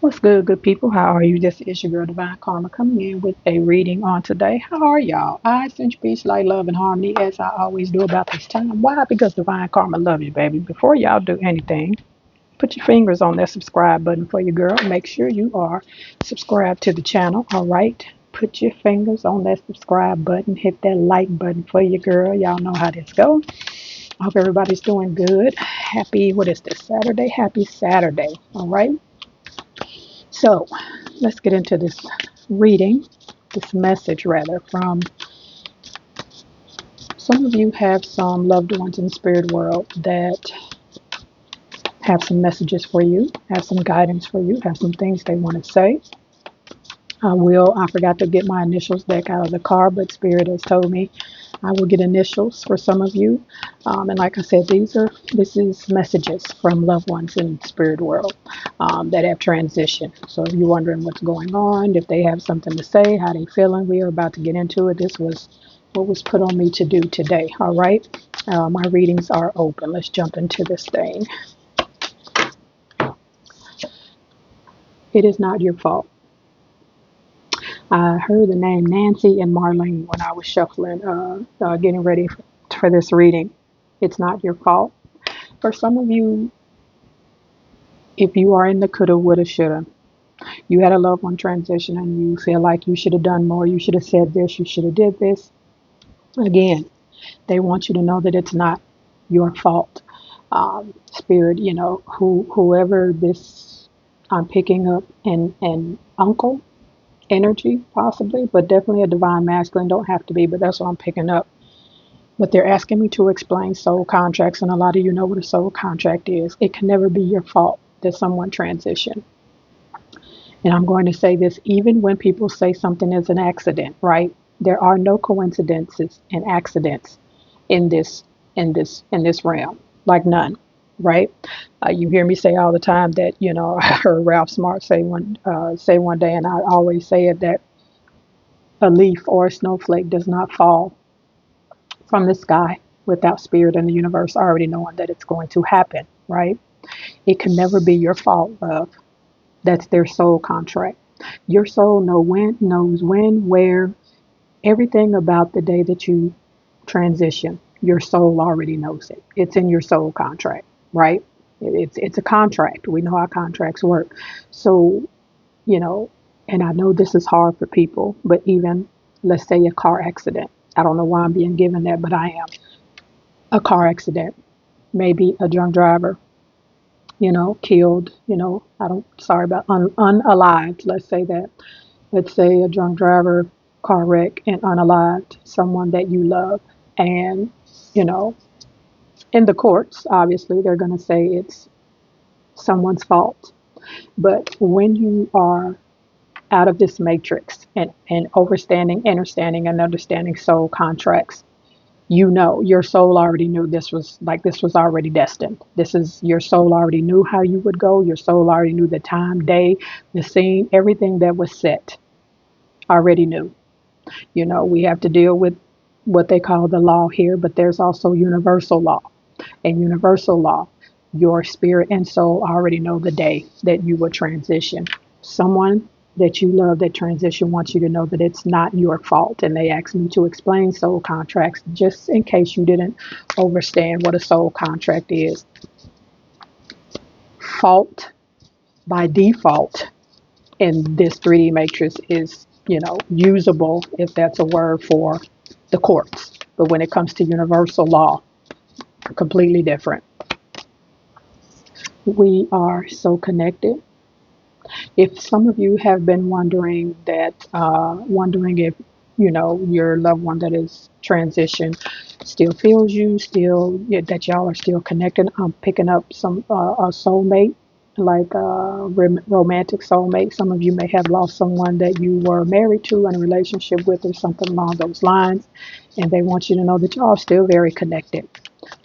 What's good people? How are you? This is your girl Divine Karma coming in with a reading on today. How are y'all? I send you peace, light, love, and harmony as I always do about this time. Why? Because Divine Karma love you, baby. Before y'all do anything, put your fingers on that subscribe button for your girl. Make sure you are subscribed to the channel, all right? Put your fingers on that subscribe button. Hit that like button for your girl. Y'all know how this goes. I hope everybody's doing good. Happy, what is this, Saturday? Happy Saturday, all right? So let's get into this reading, this message rather, from some of you have some loved ones in the spirit world that have some messages for you, have some guidance for you, have some things they want to say. I forgot to get my initials deck out of the car, but Spirit has told me I will get initials for some of you. And like I said, this is messages from loved ones in the spirit world that have transitioned. So if you're wondering what's going on, if they have something to say, how they feeling, we are about to get into it. This was what was put on me to do today. All right. My readings are open. Let's jump into this thing. It is not your fault. I heard the name Nancy and Marlene when I was shuffling, getting ready for this reading. It's not your fault. For some of you, if you are in the coulda, woulda, shoulda, you had a loved one transition and you feel like you should have done more, you should have said this, you should have did this. Again, they want you to know that it's not your fault. Spirit, whoever this I'm picking up, and uncle energy possibly, but definitely a divine masculine. Don't have to be, but that's what I'm picking up. But they're asking me to explain soul contracts, and a lot of you know what a soul contract is. It can never be your fault that someone transitioned. And I'm going to say this even when people say something is an accident, right? There are no coincidences and accidents in this realm, like none, right? You hear me say all the time that I heard Ralph Smart say one day, and I always say it, that a leaf or a snowflake does not fall from the sky without spirit in the universe already knowing that it's going to happen, right? It can never be your fault, love. That's their soul contract. Your soul knows when, where, everything about the day that you transition. Your soul already knows it. It's in your soul contract, right? It's a contract. We know how contracts work. So, and I know this is hard for people, but even let's say a car accident. I don't know why I'm being given that, but I am. A car accident, maybe a drunk driver, killed, sorry about unalived, let's say that. Let's say a drunk driver, car wreck, and unalived someone that you love. And, in the courts, obviously, they're going to say it's someone's fault. But when you are out of this matrix and understanding and understanding soul contracts, your soul already knew this was already destined. This is your soul already knew how you would go. Your soul already knew the time, day, the scene, everything that was set already knew. We have to deal with what they call the law here, but there's also universal law. And universal law, your spirit and soul already know the day that you will transition. Someone that you love that transition wants you to know that it's not your fault. And they asked me to explain soul contracts just in case you didn't understand what a soul contract is. Fault by default in this 3D matrix is, usable, if that's a word, for the courts. But when it comes to universal law, completely different. We are so connected. If some of you have been wondering if your loved one that is transitioned still feels you, that y'all are still connected, I'm picking up some a soulmate, like a romantic soulmate. Some of you may have lost someone that you were married to in a relationship with, or something along those lines, and they want you to know that y'all are still very connected.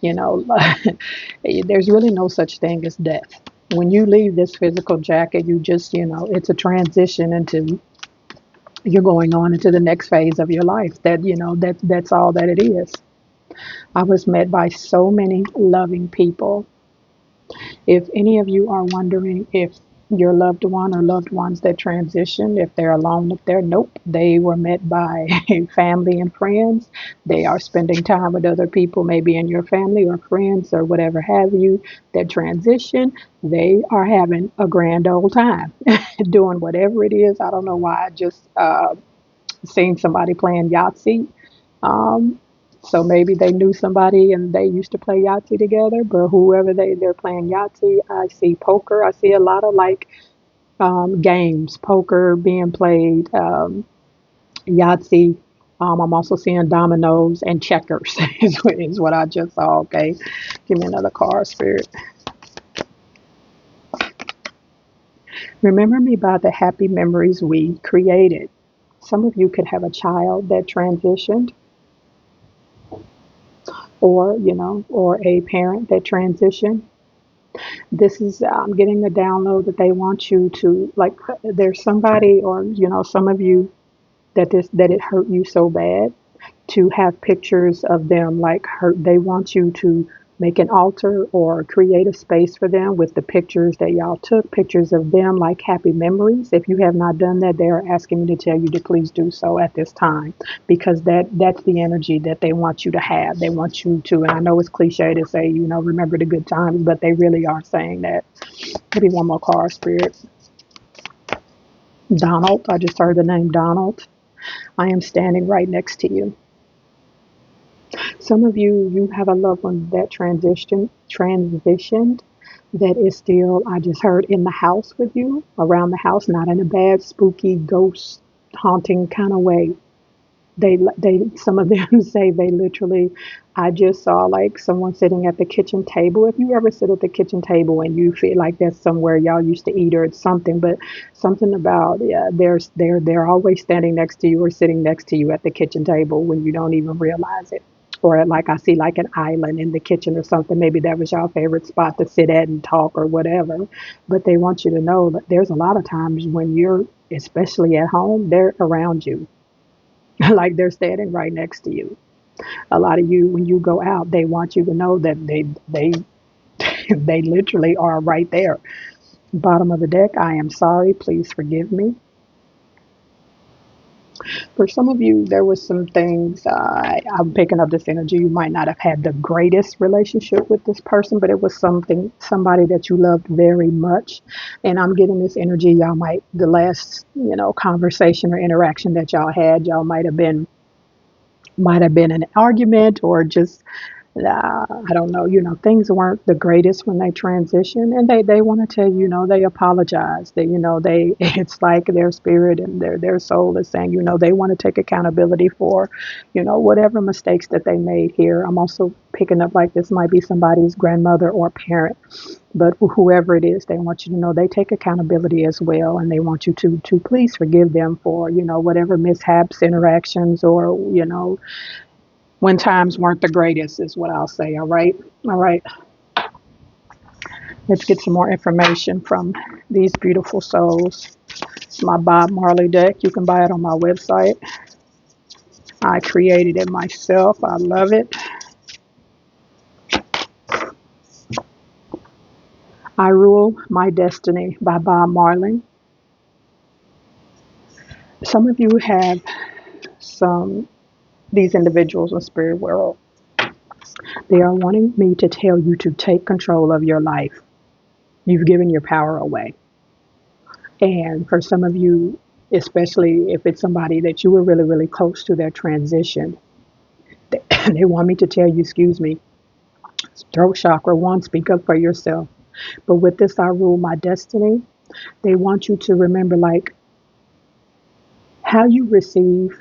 There's really no such thing as death. When you leave this physical jacket, you just, it's a transition into, you're going on into the next phase of your life. That's all that it is. I was met by so many loving people. If any of you are wondering if your loved one or loved ones that transitioned. If they're alone up there, nope. They were met by family and friends. They are spending time with other people, maybe in your family or friends or whatever have you, that transition. They are having a grand old time doing whatever it is. I don't know why. I just seen somebody playing Yahtzee. Um, so maybe they knew somebody and they used to play Yahtzee together, but whoever they're playing Yahtzee, I see poker. I see a lot of like games, poker being played, Yahtzee. I'm also seeing dominoes and checkers is what I just saw. Okay, give me another card, Spirit. Remember me by the happy memories we created. Some of you could have a child that transitioned, or or a parent that transitioned. This is I'm getting the download that they want you to like. There's somebody, or some of you that it hurt you so bad to have pictures of them like hurt. They want you to make an altar or create a space for them with the pictures that y'all took, pictures of them, like happy memories. If you have not done that, they're asking me to tell you to please do so at this time, because that's the energy that they want you to have. They want you to, and I know it's cliche to say, remember the good times, but they really are saying that. Maybe one more card, Spirit. Donald. I just heard the name Donald. I am standing right next to you. Some of you have a loved one that transitioned, that is still, I just heard, in the house with you, around the house, not in a bad, spooky, ghost haunting kind of way. Some of them say they literally, I just saw like someone sitting at the kitchen table. If you ever sit at the kitchen table and you feel like that's somewhere y'all used to eat or it's something, but something about, yeah, they're always standing next to you or sitting next to you at the kitchen table when you don't even realize it. Or like I see like an island in the kitchen or something. Maybe that was your favorite spot to sit at and talk or whatever. But they want you to know that there's a lot of times when you're, especially at home, they're around you. Like they're standing right next to you. A lot of you, when you go out, they want you to know that they they literally are right there. Bottom of the deck, I am sorry, please forgive me. For some of you, there was some things, I'm picking up this energy. You might not have had the greatest relationship with this person, but it was somebody that you loved very much. And I'm getting this energy. Y'all might, the last, conversation or interaction that y'all might have been an argument, or just I don't know, things weren't the greatest when they transition, and they want to tell you, they apologize. They, they it's like their spirit and their soul is saying, they want to take accountability for, whatever mistakes that they made here. I'm also picking up like this might be somebody's grandmother or parent, but whoever it is, they want you to know they take accountability as well, and they want you to please forgive them for, whatever mishaps, interactions, or, when times weren't the greatest, is what I'll say. All right. All right. Let's get some more information from these beautiful souls. It's my Bob Marley deck. You can buy it on my website. I created it myself. I love it. I Rule My Destiny by Bob Marley. Some of you have these individuals in spirit world. They are wanting me to tell you to take control of your life. You've given your power away. And for some of you, especially if it's somebody that you were really, really close to their transition, they want me to tell you, excuse me, throat chakra one, speak up for yourself. But with this, I rule my destiny. They want you to remember, like, how you receive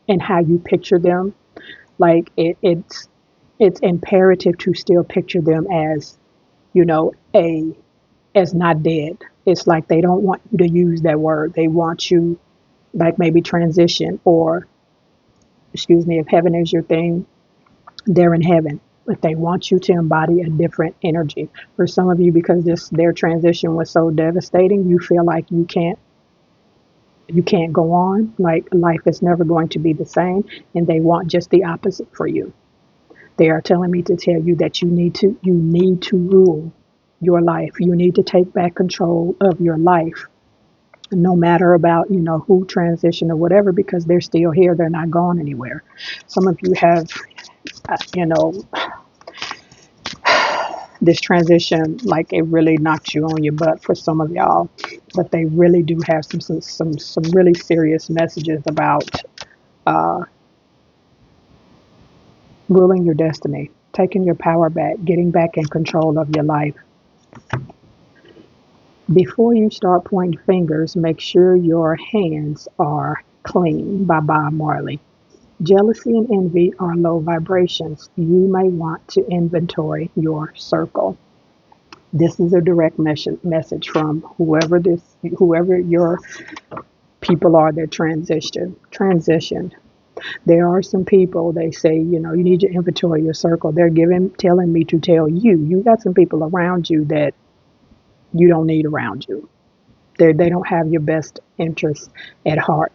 and how you picture them. Like it's imperative to still picture them as, as not dead. It's like they don't want you to use that word. They want you, like, maybe transition, or, excuse me, if heaven is your thing, they're in heaven. But they want you to embody a different energy. For some of you, because their transition was so devastating, you feel like you can't go on. Like life is never going to be the same, and they want just the opposite for you. They are telling me to tell you that you need to rule your life. You need to take back control of your life, no matter about, who transitioned or whatever, because they're still here. They're not gone anywhere. Some of you have, you know, this transition, like it really knocked you on your butt for some of y'all, but they really do have some really serious messages about uh, ruling your destiny, taking your power back, getting back in control of your life. Before you start pointing fingers, make sure your hands are clean. By Bob Marley. Jealousy and envy are low vibrations. You may want to inventory your circle. This is a direct message from whoever your people are that transitioned. There are some people, they say, you need to inventory your circle. They're telling me to tell you, you got some people around you that you don't need around you. They don't have your best interests at heart.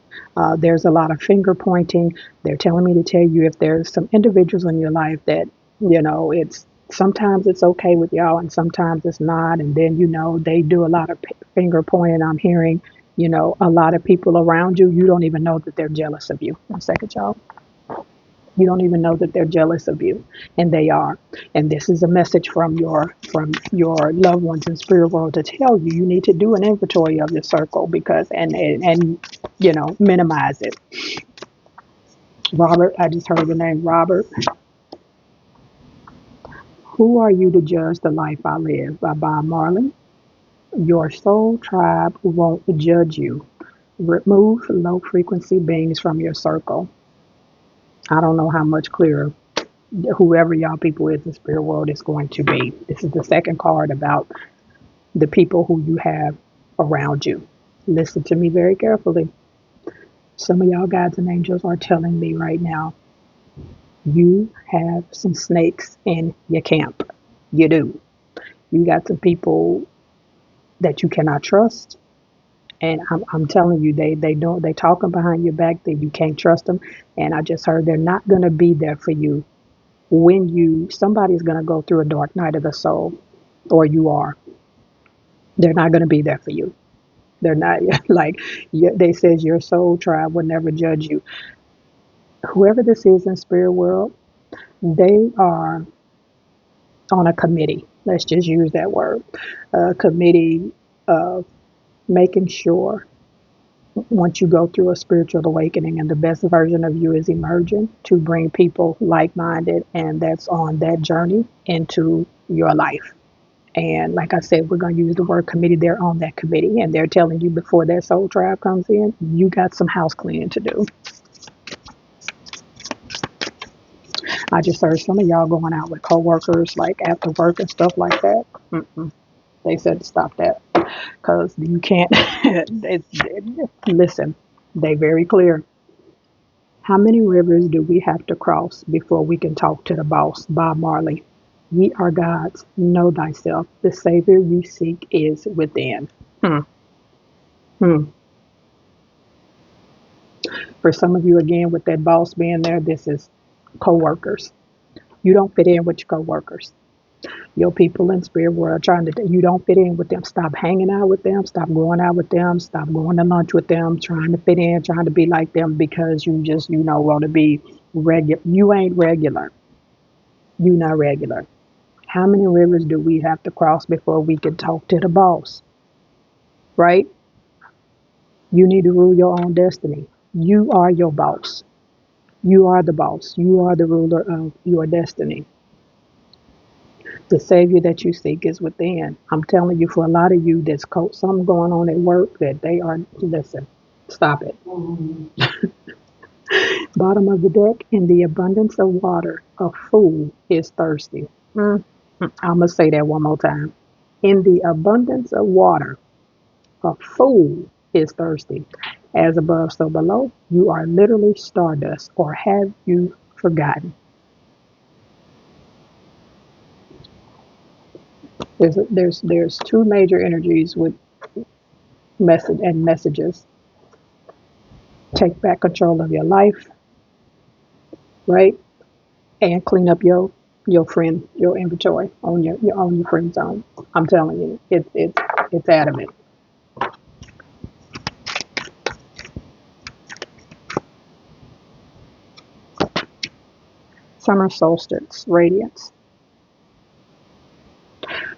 There's a lot of finger pointing. They're telling me to tell you, if there's some individuals in your life that, it's sometimes it's okay with y'all and sometimes it's not. And then, they do a lot of finger pointing. I'm hearing, a lot of people around you, you don't even know that they're jealous of you. One second, y'all. You don't even know that they're jealous of you, and they are. And this is a message from your loved ones in spirit world to tell you, you need to do an inventory of your circle, because and minimize it. Robert, I just heard the name Robert. Who are you to judge the life I live? By Bob Marley. Your soul tribe won't judge you. Remove low frequency beings from your circle. I don't know how much clearer whoever y'all people is in spirit world is going to be. This is the second card about the people who you have around you. Listen to me very carefully. Some of y'all guides and angels are telling me right now, you have some snakes in your camp. You do. You got some people that you cannot trust. And I'm telling you, they talking behind your back that you can't trust them. And I just heard they're not going to be there for you when somebody's going to go through a dark night of the soul, or you are. They're not going to be there for you. They're not like they says your soul tribe will never judge you. Whoever this is in spirit world, they are on a committee. Let's just use that word. A committee of making sure once you go through a spiritual awakening and the best version of you is emerging, to bring people like-minded and that's on that journey into your life. And like I said, we're going to use the word committee. They're on that committee, and they're telling you before that soul tribe comes in, you got some house cleaning to do. I just heard some of y'all going out with coworkers, like after work and stuff like that. They said to stop that, because you can't. Listen, they very clear. How many rivers do we have to cross before we can talk to the boss? Bob Marley. Ye are gods. Know thyself. The Savior you seek is within. Hmm. Hmm. For some of you, again, with that boss being there, this is co-workers. You don't fit in with your co-workers. Your people in spirit world you don't fit in with them. Stop hanging out with them. Stop going out with them. Stop going to lunch with them, trying to fit in, trying to be like them, because you just, want to be regular. You ain't regular. You not regular. How many rivers do we have to cross before we can talk to the boss? Right? You need to rule your own destiny. You are your boss. You are the boss. You are the ruler of your destiny. The Savior that you seek is within. I'm telling you, for a lot of you, there's something going on at work that they are, listen, stop it. Bottom of the deck, in the abundance of water, a fool is thirsty. I'm going to say that one more time. In the abundance of water, a fool is thirsty. As above, so below. You are literally stardust, or have you forgotten? There's two major energies with messages. Take back control of your life, right? And clean up your your inventory on your friend zone. I'm telling you, it's adamant. Summer solstice radiance.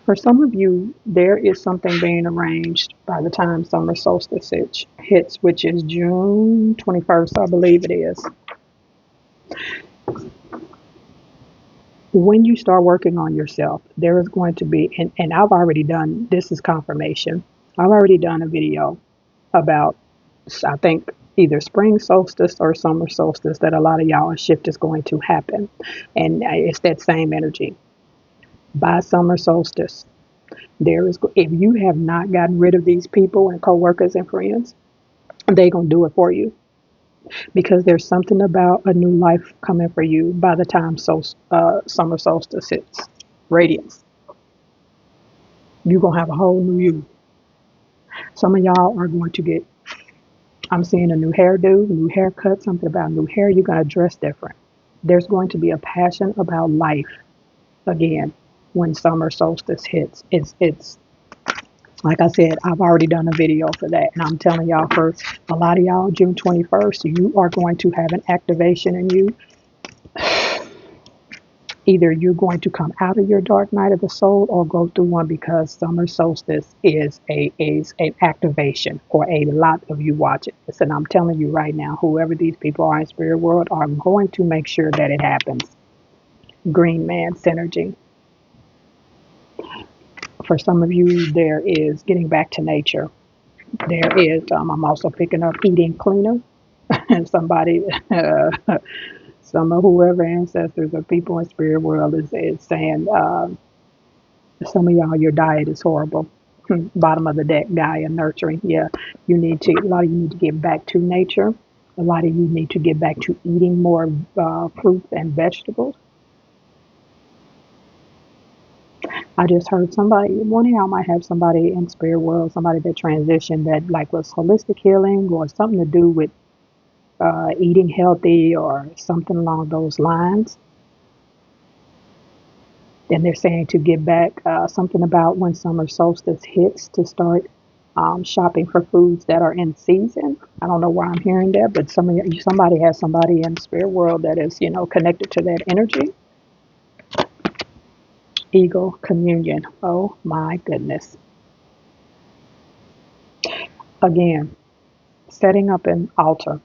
For some of you, there is something being arranged by the time summer solstice hits, which is June 21st, I believe it is. When you start working on yourself, there is going to be, and I've already done, this is confirmation. I've already done a video about, I think, either spring solstice or summer solstice that a lot of y'all shift is going to happen. And it's that same energy. By summer solstice, if you have not gotten rid of these people and coworkers and friends, they're going to do it for you, because there's something about a new life coming for you by the time summer solstice hits. Radiance. You're going to have a whole new you. Some of y'all are going to get, I'm seeing a new hairdo, new haircut, something about new hair. You're going to dress different. There's going to be a passion about life again when summer solstice hits. It's like I said, I've already done a video for that, and I'm telling y'all, for a lot of y'all, June 21st, you are going to have an activation in you. Either you're going to come out of your dark night of the soul or go through one, because summer solstice is an activation for a lot of you watching this. And I'm telling you right now, whoever these people are in spirit world are going to make sure that it happens. Green man synergy. For some of you, there is getting back to nature. There is, I'm also picking up eating cleaner. And somebody, some of whoever ancestors or people in spirit world is saying, some of y'all, your diet is horrible. Bottom of the deck, Gaia nurturing. Yeah, a lot of you need to get back to nature. A lot of you need to get back to eating more fruits and vegetables. I just heard one of y'all might have somebody in spirit world, somebody that transitioned that like was holistic healing or something to do with eating healthy or something along those lines. And they're saying to get back, something about when summer solstice hits, to start shopping for foods that are in season. I don't know why I'm hearing that, but somebody has somebody in the spirit world that is, connected to that energy. Eagle communion. Oh my goodness. Again, setting up an altar.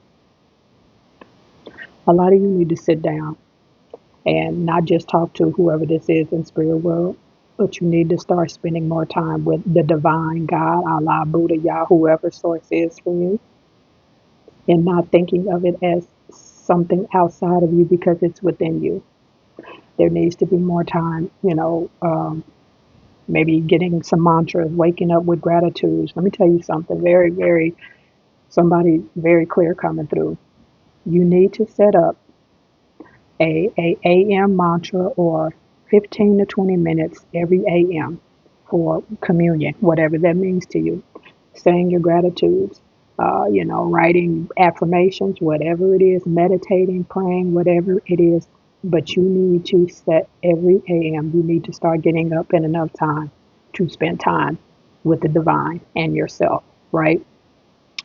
A lot of you need to sit down and not just talk to whoever this is in spirit world, but you need to start spending more time with the divine God, Allah, Buddha, Yah, whoever source is for you, and not thinking of it as something outside of you, because it's within you. There needs to be more time, maybe getting some mantras, waking up with gratitude. Let me tell you something somebody very clear coming through. You need to set up a AM mantra, or 15 to 20 minutes every AM for communion, whatever that means to you. Saying your gratitudes, writing affirmations, whatever it is, meditating, praying, whatever it is. But you need to set every AM. You need to start getting up in enough time to spend time with the divine and yourself, right?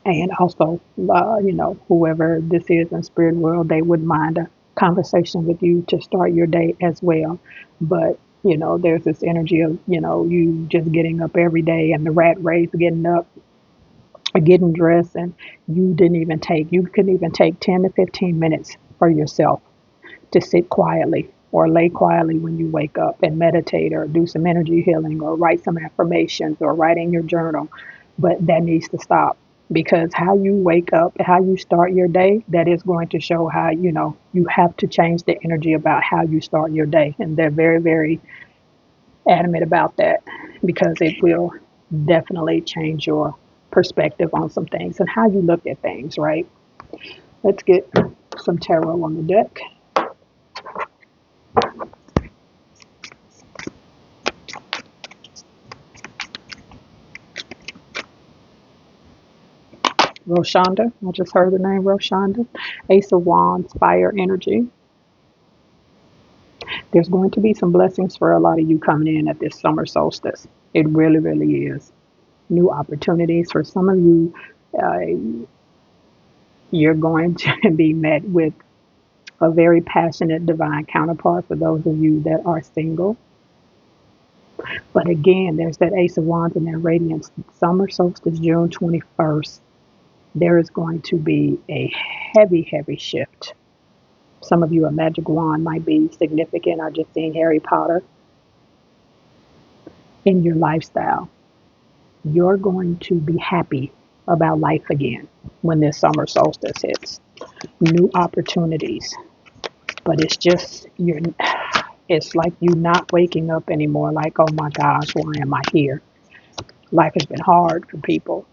And also, whoever this is in spirit world, they wouldn't mind a conversation with you to start your day as well. But, there's this energy of, you just getting up every day and the rat race, getting up, getting dressed, and you couldn't even take 10 to 15 minutes for yourself to sit quietly or lay quietly when you wake up and meditate or do some energy healing or write some affirmations or write in your journal. But that needs to stop, because how you wake up, how you start your day, that is going to show how, you have to change the energy about how you start your day. And they're very, very adamant about that, because it will definitely change your perspective on some things and how you look at things, right? Let's get some tarot on the deck. Roshanda, I just heard the name Roshanda. Ace of Wands, fire energy. There's going to be some blessings for a lot of you coming in at this summer solstice. It really, really is. New opportunities for some of you. You're going to be met with a very passionate divine counterpart for those of you that are single. But again, there's that Ace of Wands and that radiance. Summer solstice, June 21st. There is going to be a heavy, heavy shift. Some of you, a magic wand might be significant. I just seen Harry Potter in your lifestyle. You're going to be happy about life again when this summer solstice hits. New opportunities. But it's like you not waking up anymore. Like, oh my gosh, why am I here? Life has been hard for people.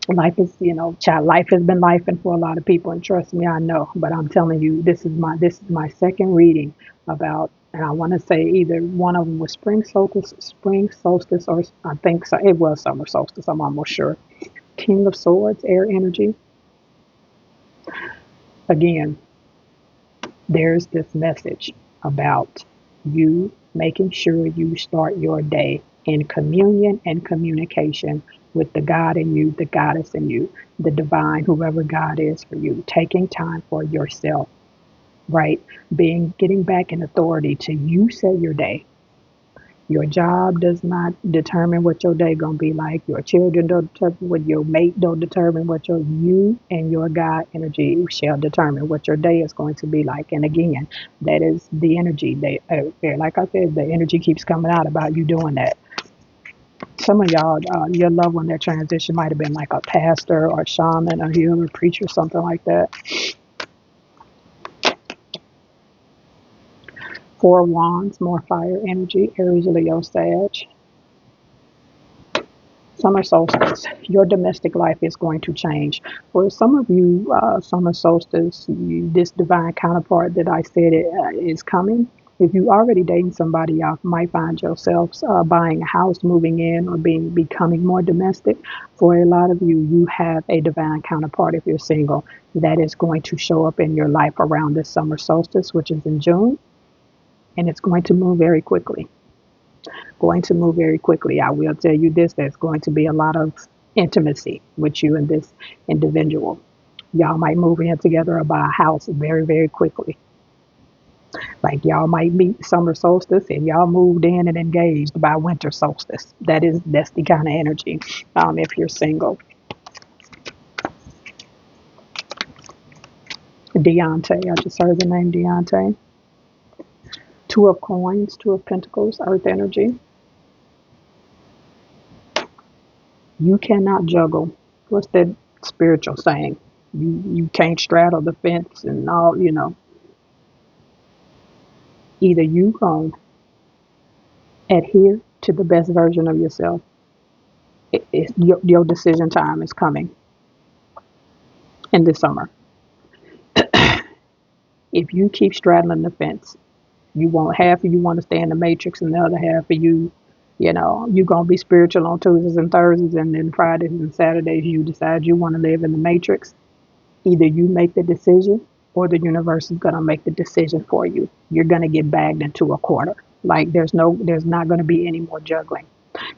Life is, child, life has been life and for a lot of people, and trust me, I know. But I'm telling you, this is my second reading about, and I want to say either one of them was spring solstice, or I think so. It was summer solstice. I'm almost sure. King of Swords, air energy. Again, there's this message about you making sure you start your day in communion and communication with the God in you, the goddess in you, the divine, whoever God is for you, taking time for yourself, right? Getting back in authority to you set your day. Your job does not determine what your day gonna be like. Your children don't determine what your mate don't determine what you and your God energy shall determine what your day is going to be like. And again, that is the energy. Like I said, the energy keeps coming out about you doing that. Some of y'all, your loved one, their transition might have been like a pastor or shaman, a healer, preacher, something like that. Four of Wands, more fire energy, Aries, Leo, Sag. Summer solstice, your domestic life is going to change. For some of you, summer solstice, this divine counterpart that I said is coming. If you already dating somebody, y'all might find yourselves buying a house, moving in, or becoming more domestic. For a lot of you, you have a divine counterpart if you're single that is going to show up in your life around this summer solstice, which is in June, and it's going to move very quickly. I will tell you this, there's going to be a lot of intimacy with you and this individual. Y'all might move in together or buy a house very, very quickly. Like y'all might meet summer solstice and y'all moved in and engaged by winter solstice. That's the kind of energy if you're single. Deontay, I just heard the name Deontay. Two of Coins, Two of Pentacles, Earth energy. You cannot juggle. What's that spiritual saying? You can't straddle the fence and all, Either you gonna adhere to the best version of yourself. Your decision time is coming in the summer. If you keep straddling the fence, half of you want to stay in the matrix, and the other half of you, you're gonna be spiritual on Tuesdays and Thursdays, and then Fridays and Saturdays you decide you want to live in the matrix. Either you make the decision or the universe is going to make the decision for you. You're going to get bagged into a corner. Like there's not going to be any more juggling.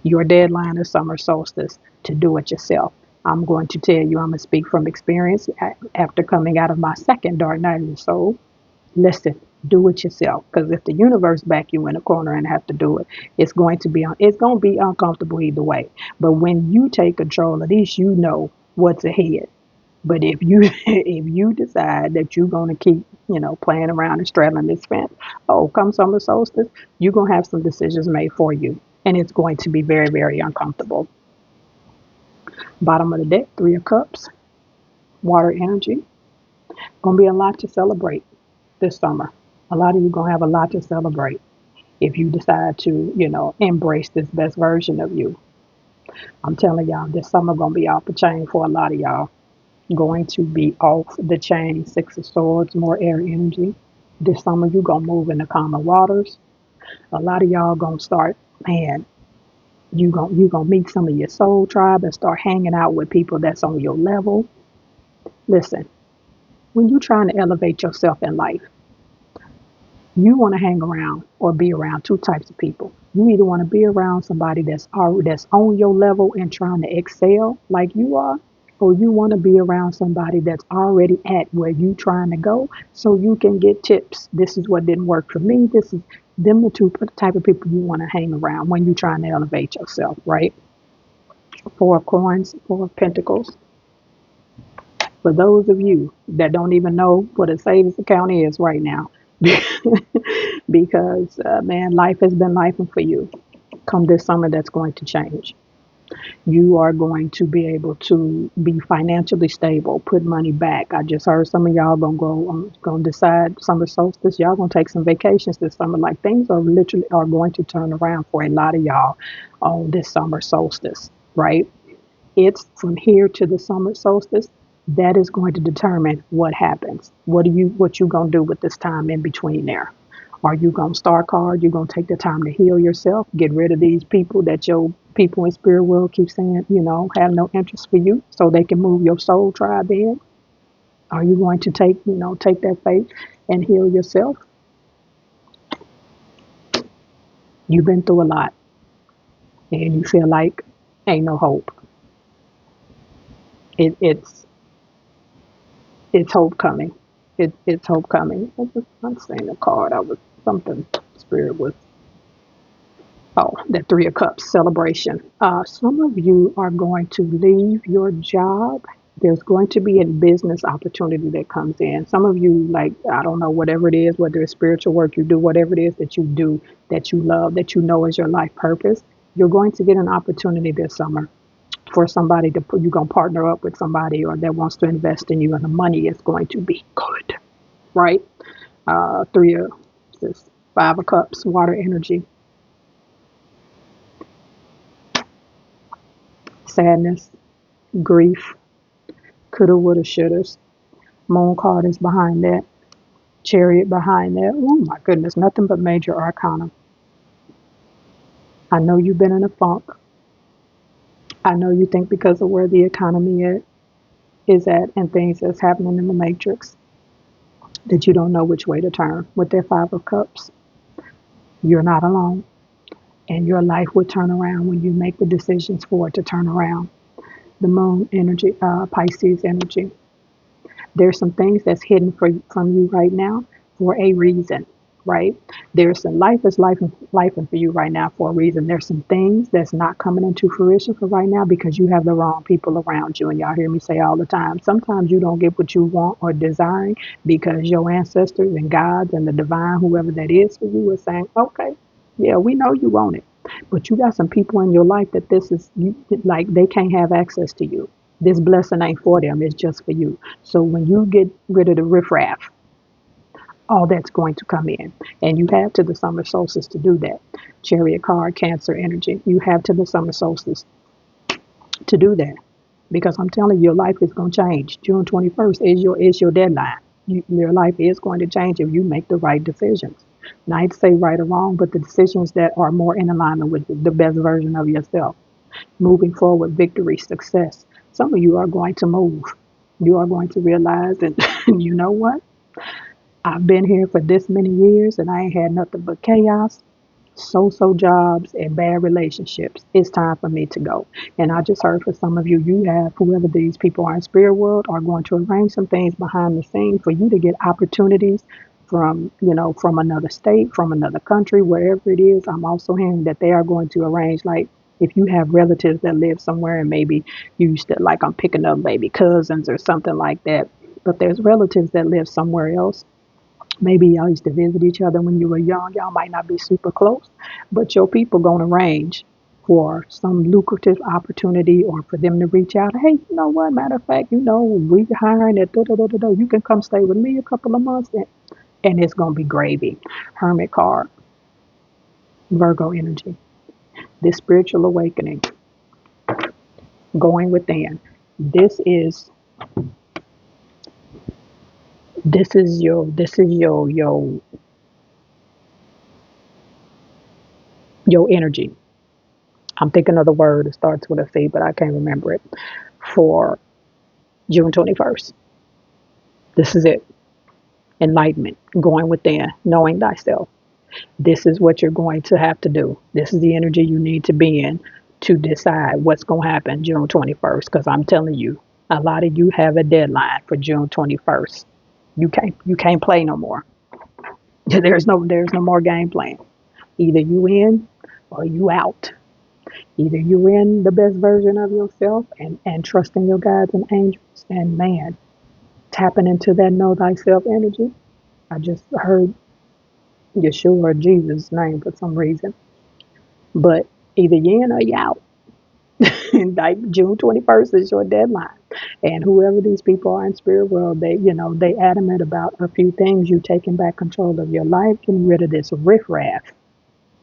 Your deadline is summer solstice to do it yourself. I'm going to tell you, I'm going to speak from experience after coming out of my second dark night of the soul. Listen, do it yourself. Because if the universe back you in a corner and have to do it, it's going to be uncomfortable either way. But when you take control, at least you know what's ahead. But if you decide that you're gonna keep, playing around and straddling this fence, come summer solstice, you're gonna have some decisions made for you, and it's going to be very, very uncomfortable. Bottom of the deck, Three of Cups, water energy. Gonna be a lot to celebrate this summer. A lot of you gonna have a lot to celebrate if you decide to, embrace this best version of you. I'm telling y'all, this summer gonna be off the chain for a lot of y'all. Going to be off the chain. Six of Swords, more air energy. This summer you gonna move in the calmer waters. A lot of y'all gonna start, man, you gonna meet some of your soul tribe and start hanging out with people that's on your level. Listen, when you're trying to elevate yourself in life, You want to hang around or be around two types of people. You either want to be around somebody that's on your level and trying to excel like you are, or you want to be around somebody that's already at where you trying to go so you can get tips. This is what didn't work for me. This is them the two type of people you want to hang around when you're trying to elevate yourself, right? Four of coins, four of pentacles. For those of you that don't even know what a savings account is right now, because man, life has been life for you. Come this summer, that's going to change. You are going to be able to be financially stable, put money back. I just heard some of y'all gonna decide summer solstice. Y'all gonna take some vacations this summer. Like things are literally are going to turn around for a lot of y'all on this summer solstice, right? It's from here to the summer solstice that is going to determine what happens. What you gonna do with this time in between there? Are you gonna start hard? You gonna take the time to heal yourself, get rid of these people that your people in spirit world keep saying, have no interest for you, so they can move your soul tribe in? Are you going to take that faith and heal yourself? You've been through a lot, and you feel like ain't no hope. It's hope coming. It's hope coming. I'm saying a card. I was something spirit was. Oh, that Three of Cups celebration. Some of you are going to leave your job. There's going to be a business opportunity that comes in. Some of you, like, I don't know, whatever it is, whether it's spiritual work you do, whatever it is that you do, that you love, that you know is your life purpose, you're going to get an opportunity this summer for somebody to put, you're going to partner up with somebody or that wants to invest in you, and the money is going to be good, right? Three of this, Five of Cups, water energy, sadness, grief, coulda, woulda, shouldas. Moon card is behind that. Chariot behind that. Oh my goodness, nothing but major arcana. I know you've been in a funk. I know you think because of where the economy is at and things that's happening in the matrix that you don't know which way to turn. With that Five of Cups, you're not alone. And your life will turn around when you make the decisions for it to turn around. The moon energy, Pisces energy. There's some things that's hidden from you right now for a reason, right? There's some life for you right now for a reason. There's some things that's not coming into fruition for right now because you have the wrong people around you. And y'all hear me say all the time, sometimes you don't get what you want or desiring because your ancestors and gods and the divine, whoever that is for you, is saying, okay, yeah, we know you want it. But you got some people in your life that this is like they can't have access to you. This blessing ain't for them, it's just for you. So when you get rid of the riffraff, all that's going to come in. And you have to the summer solstice to do that. Chariot card, Cancer energy. You have to the summer solstice to do that. Because I'm telling you, your life is going to change. June 21st is your deadline. Your life is going to change if you make the right decisions. Not to say right or wrong, but the decisions that are more in alignment with the best version of yourself. Moving forward, victory, success. Some of you are going to move. You are going to realize that, you know what? I've been here for this many years and I ain't had nothing but chaos, so jobs, and bad relationships. It's time for me to go. And I just heard for some of you, you have whoever these people are in spirit world are going to arrange some things behind the scenes for you to get opportunities from another state, from another country, wherever it is. I'm also hearing that they are going to arrange, like, if you have relatives that live somewhere and maybe you used to, like, I'm picking up maybe cousins or something like that, but there's relatives that live somewhere else. Maybe y'all used to visit each other when you were young. Y'all might not be super close, but your people gonna arrange for some lucrative opportunity or for them to reach out. Hey, you know what? Matter of fact, we hiring at da da da da da. You can come stay with me a couple of months, and it's gonna be gravy. Hermit card, Virgo energy. This spiritual awakening, going within. This is your energy. I'm thinking of the word. It starts with a C, but I can't remember it. For June 21st. This is it. enlightenment, going within, knowing thyself. This is what you're going to have to do. This is the energy you need to be in to decide what's going to happen June 21st. Because I'm telling you, a lot of you have a deadline for June 21st. You can't play no more. There's no more game playing. Either you in or you out. Either you in the best version of yourself and trusting your guides and angels and man, tapping into that know thyself energy. I just heard Yeshua or Jesus' name for some reason. But either you in or you out. And like June 21st is your deadline. And whoever these people are in spirit world, they adamant about a few things. You taking back control of your life, getting rid of this riffraff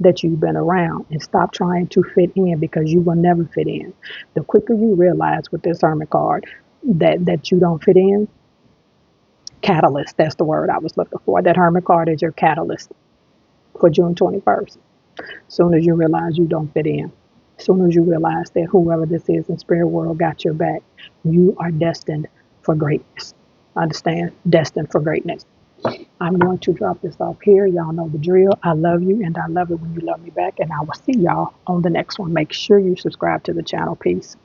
that you've been around, and stop trying to fit in, because you will never fit in. The quicker you realize with this Hermit card that you don't fit in, catalyst, that's the word I was looking for. That Hermit card is your catalyst for June 21st. Soon as you realize you don't fit in, soon as you realize that whoever this is in spirit world got your back, you are destined for greatness. Understand? Destined for greatness. I'm going to drop this off here. Y'all know the drill. I love you, and I love it when you love me back. And I will see y'all on the next one. Make sure you subscribe to the channel. Peace.